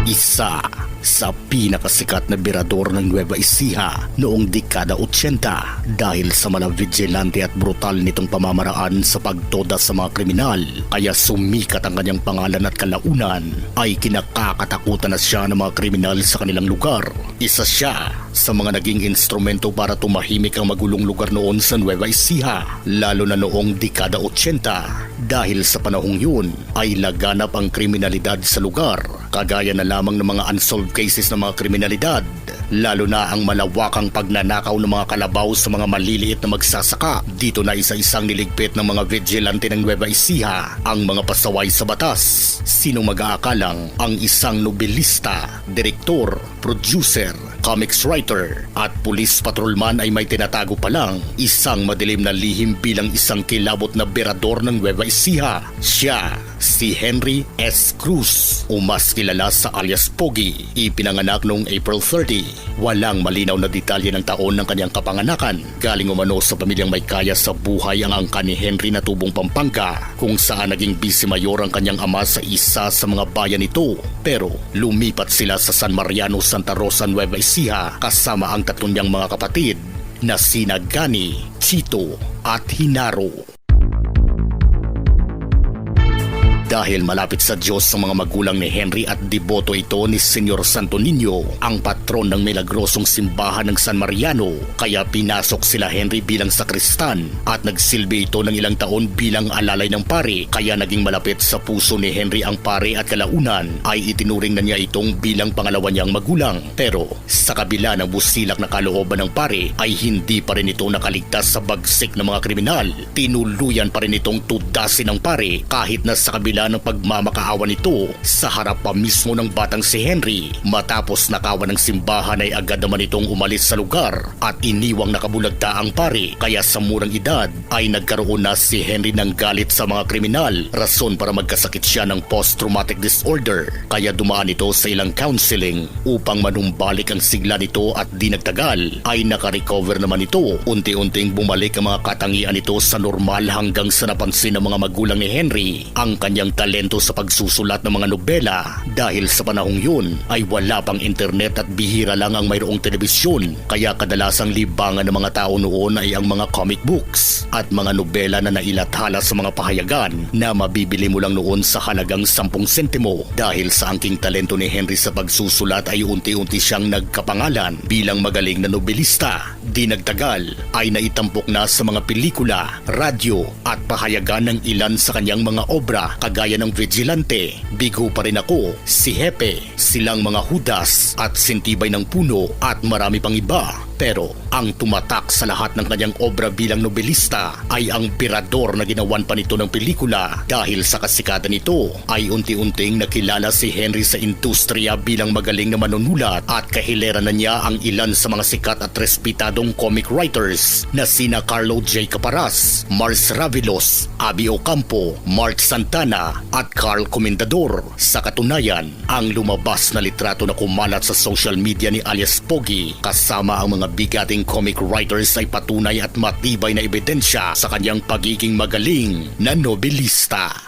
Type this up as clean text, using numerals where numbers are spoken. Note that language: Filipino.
Isa sa pinakasikat na birador ng Nueva Ecija noong dekada 80 dahil sa malavigilante at brutal nitong pamamaraan sa pagtoda sa mga kriminal, kaya sumikat ang kanyang pangalan at kalaunan ay kinakakatakutan na siya ng mga kriminal sa kanilang lugar. Isa siya sa mga naging instrumento para tumahimik ang magulong lugar noon sa Nueva Ecija, lalo na noong dekada 80 dahil sa panahong yun ay laganap ang kriminalidad sa lugar, kagaya na lamang ng mga unsolved cases ng mga kriminalidad, lalo na ang malawakang pagnanakaw ng mga kalabaw sa mga maliliit na magsasaka. Dito na isa-isang niligpit ng mga vigilante ng Nueva Ecija ang mga pasaway sa batas. Sinong mag-aakalang ang isang nobelista, direktor, producer, comics writer at police patrolman ay may tinatago pa lang isang madilim na lihim bilang isang kilabot na berador ng Nueva Ecija. Siya si Henry S. Cruz o mas kilala sa alias Pogi. Ipinanganak noong April 30. Walang malinaw na detalye ng taon ng kanyang kapanganakan. Galing umano sa pamilyang may kaya sa buhay ang angka ni Henry na tubong Pampanga, kung saan naging vice mayor ang kanyang ama sa isa sa mga bayan nito. Pero lumipat sila sa San Mariano, Santa Rosa, Nueva Ecija kasama ang tatlong niyang mga kapatid na sina Gani, Chito at Hinaro. Dahil malapit sa Diyos sa mga magulang ni Henry at deboto ito ni Senyor Santo Niño, ang patron ng milagrosong simbahan ng San Mariano, kaya pinasok sila Henry bilang sakristan at nagsilbi ito ng ilang taon bilang alalay ng pare, kaya naging malapit sa puso ni Henry ang pare at kalaunan ay itinuring na niya itong bilang pangalawa niyang magulang. Pero sa kabila ng busilak na kalooban ng pare ay hindi pa rin ito nakaligtas sa bagsik ng mga kriminal. Tinuluyan pa rin itong tudasin ng pare kahit na sa kabila ng pagmamakaawa nito sa harap pa mismo ng batang si Henry. Matapos nakawan ng simbahan ay agad naman itong umalis sa lugar at iniwang nakabulagta ang pare, kaya sa murang edad ay nagkaroon na si Henry ng galit sa mga kriminal, rason para magkasakit siya ng post-traumatic disorder, kaya dumaan ito sa ilang counseling upang manumbalik ang sigla nito at di nagtagal ay nakarecover naman ito. Unti-unting bumalik ang mga katangian nito sa normal hanggang sa napansin ng mga magulang ni Henry ang kanyang talento sa pagsusulat ng mga nobela. Dahil sa panahong yun ay wala pang internet at bihira lang ang mayroong telebisyon, kaya kadalasang libangan ng mga tao noon ay ang mga comic books at mga nobela na nailathala sa mga pahayagan na mabibili mo lang noon sa halagang 10 sentimo. Dahil sa angking talento ni Henry sa pagsusulat ay unti-unti siyang nagkapangalan bilang magaling na nobelista. Di nagtagal ay naitampok na sa mga pelikula, radyo at pahayagan ng ilan sa kanyang mga obra, kagaya ng Vigilante, Bigo Pa Rin Ako, Si Hepe, Silang Mga Hudas at Sintibay ng Puno at marami pang iba. Pero ang tumatak sa lahat ng kanyang obra bilang nobelista ay ang birador na ginawan pa nito ng pelikula. Dahil sa kasikatan nito ay unti-unting nakilala si Henry sa industriya bilang magaling na manunulat at kahilera na niya ang ilan sa mga sikat at respetadong comic writers na sina Carlo J. Caparas, Mars Ravelos, Abby Ocampo, Mark Santana at Carl Comendador. Sa katunayan, ang lumabas na litrato na kumalat sa social media ni alias Pogi kasama ang mga bigating comic writers ay patunay at matibay na ebidensya sa kanyang pagiging magaling na nobelista.